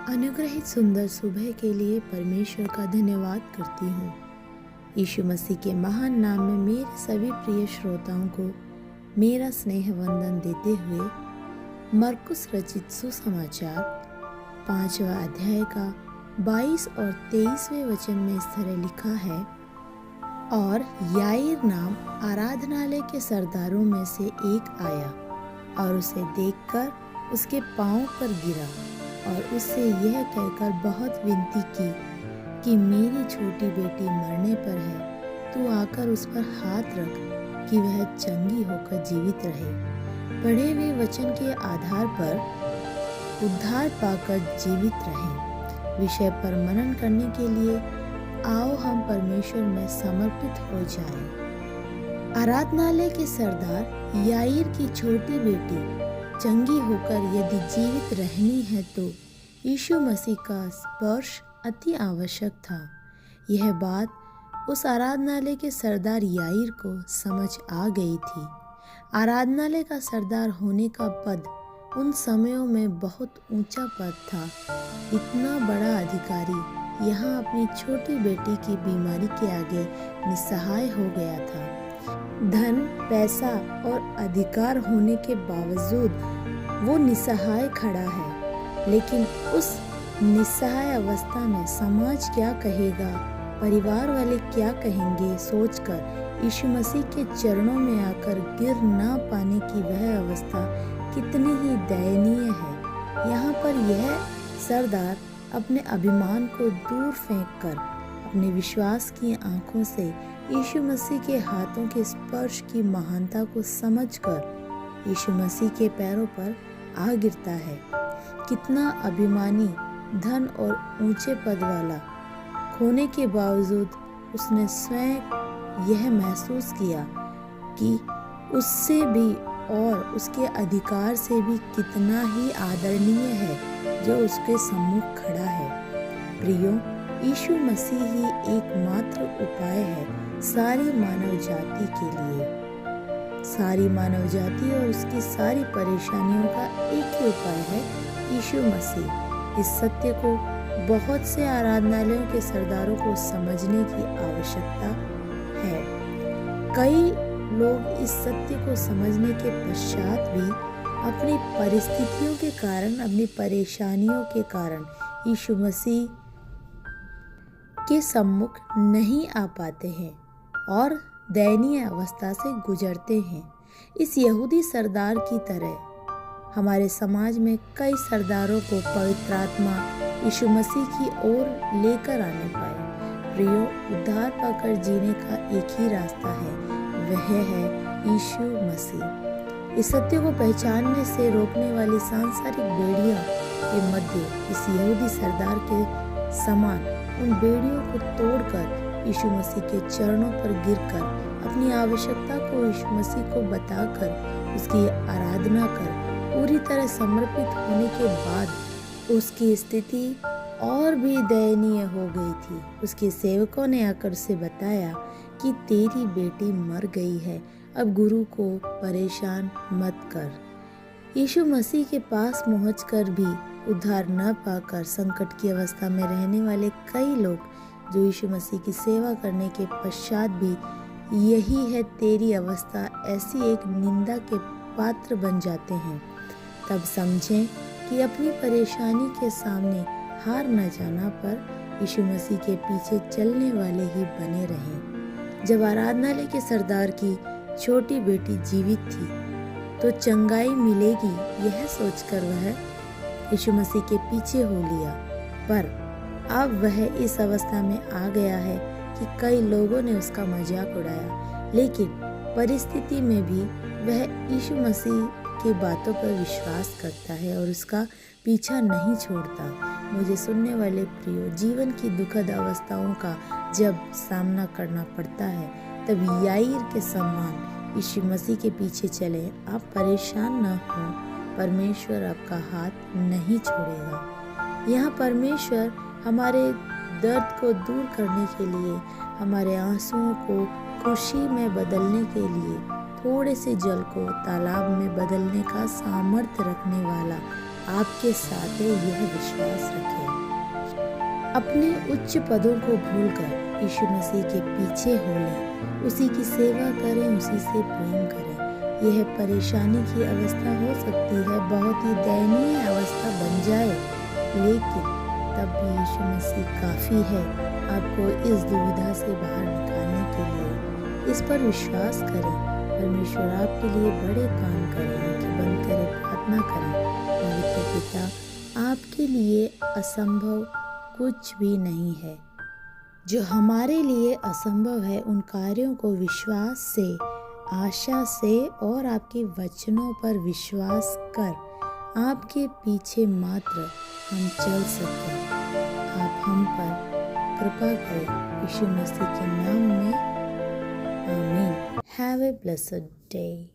अनुग्रहित सुंदर सुबह के लिए परमेश्वर का धन्यवाद करती हूँ। यीशु मसीह के महान नाम में मेरे सभी प्रिय श्रोताओं को मेरा स्नेह वंदन देते हुए मरकुस रचित सुसमाचार 5वां अध्याय का 22 और 23वें वचन में इस तरह लिखा है। और याईर नाम आराधनालय के सरदारों में से एक आया और उसे देखकर उसके पांव पर गिरा और उससे यह कहकर बहुत विनती की कि मेरी छोटी बेटी मरने पर है, तू आकर उस पर हाथ रख कि वह चंगी होकर जीवित रहे। पढ़े हुए वचन के आधार पर उद्धार पाकर जीवित रहे विषय पर मनन करने के लिए आओ हम परमेश्वर में समर्पित हो जाएं। आराधनालय के सरदार याईर की छोटी बेटी चंगी होकर यदि जीवित रहनी है तो यीशु मसीह का स्पर्श अति आवश्यक था। यह बात उस आराधनालय के सरदार याईर को समझ आ गई थी। आराधनालय का सरदार होने का पद उन समयों में बहुत ऊंचा पद था। इतना बड़ा अधिकारी यहाँ अपनी छोटी बेटी की बीमारी के आगे निस्सहाय हो गया था। धन, पैसा और अधिकार होने के बावजूद वो निस्सहाय खड़ा है। लेकिन उस निस्सहाय अवस्था में समाज क्या कहेगा, परिवार वाले क्या कहेंगे सोचकर यीशु मसीह के चरणों में आकर गिर ना पाने की वह अवस्था कितनी ही दयनीय है। यहाँ पर यह सरदार अपने अभिमान को दूर फेंककर अपने विश्वास की आंखों से यीशु मसीह के हाथों के स्पर्श की महानता को समझकर यीशु मसीह के पैरों पर आ गिरता है। कितना अभिमानी, धन और ऊंचे पद वाला होने के बावजूद उसने स्वयं यह महसूस किया कि उससे भी और उसके अधिकार से भी कितना ही आदरणीय है जो उसके सम्मुख खड़ा है। प्रियो, यीशु मसीह ही एकमात्र उपाय है सारी मानव जाति के लिए। सारी मानव जाति और उसकी सारी परेशानियों का एक ही उपाय है, यीशु मसीह। इस सत्य को बहुत से आराधनालयों के सरदारों को समझने की आवश्यकता है। कई लोग इस सत्य को समझने के पश्चात भी अपनी परिस्थितियों के कारण, अपनी परेशानियों के कारण यीशु मसीह के सम्मुख नहीं आ पाते हैं और दयनीय अवस्था से गुजरते हैं। इस यहूदी सरदार की तरह हमारे समाज में कई सरदारों को पवित्र आत्मा यीशु मसीह की ओर लेकर आने पाए। प्रियो, उद्धार पाकर जीने का एक ही रास्ता है, वह है यीशु मसीह। इस सत्य को पहचानने से रोकने वाली सांसारिक बेड़ियों के मध्य इस यहूदी सरदार के समान उन बेड़ियों को तोड़कर यीशु मसीह के चरणों पर गिरकर अपनी आवश्यकता को यीशु मसीह को बताकर उसकी आराधना कर पूरी तरह समर्पित होने के बाद उसकी स्थिति और भी दयनीय हो गई थी। उसके सेवकों ने आकर उसे बताया कि तेरी बेटी मर गई है, अब गुरु को परेशान मत कर। यीशु मसीह के पास पहुंचकर भी उद्धार न पाकर संकट की अवस्था में रहने वाले कई लोग जो यीशु मसीह की सेवा करने के पश्चात भी यही है तेरी अवस्था, ऐसी एक निंदा के पात्र बन जाते हैं। तब समझें कि अपनी परेशानी के सामने हार न जाना पर यीशु मसीह के पीछे चलने वाले ही बने रहें। जब आराधनालय के सरदार की छोटी बेटी जीवित थी तो चंगाई मिलेगी, यह सोचकर वह यीशु मसीह के पीछे हो लिया। पर अब वह इस अवस्था में आ गया है कि कई लोगों ने उसका मजाक उड़ाया, लेकिन परिस्थिति में भी वह यीशु मसीह की बातों पर विश्वास करता है और उसका पीछा नहीं छोड़ता। मुझे सुनने वाले प्रियो, जीवन की दुखद अवस्थाओं का जब सामना करना पड़ता है तब याईर के समान यीशु मसीह के पीछे चले। आप परेशान न हो, परमेश्वर आपका हाथ नहीं छोड़ेगा। यहाँ परमेश्वर हमारे दर्द को दूर करने के लिए, हमारे आंसुओं को खुशी में बदलने के लिए, थोड़े से जल को तालाब में बदलने का सामर्थ्य रखने वाला आपके साथ है, यह विश्वास रखें। अपने उच्च पदों को भूलकर यीशु मसीह के पीछे हो लें, उसी की सेवा करें, उसी से प्रेम करें। यह परेशानी की अवस्था हो सकती है, बहुत ही दयनीय अवस्था बन जाए, लेकिन तब भी यीशु मसीह काफ़ी है आपको इस दुविधा से बाहर निकालने के लिए। इस पर विश्वास करें। परमेश्वर आपके लिए बड़े काम करें। आंखें बंद करें, प्रार्थना करें। पवित्र पिता, आपके लिए असंभव कुछ भी नहीं है। जो हमारे लिए असंभव है, उन कार्यों को विश्वास से, आशा से और आपके वचनों पर विश्वास कर आपके पीछे मात्र हम चल सकें। आप हम पर कृपा करें, यीशु मसीह के नाम में, आमीन। Have a blessed day.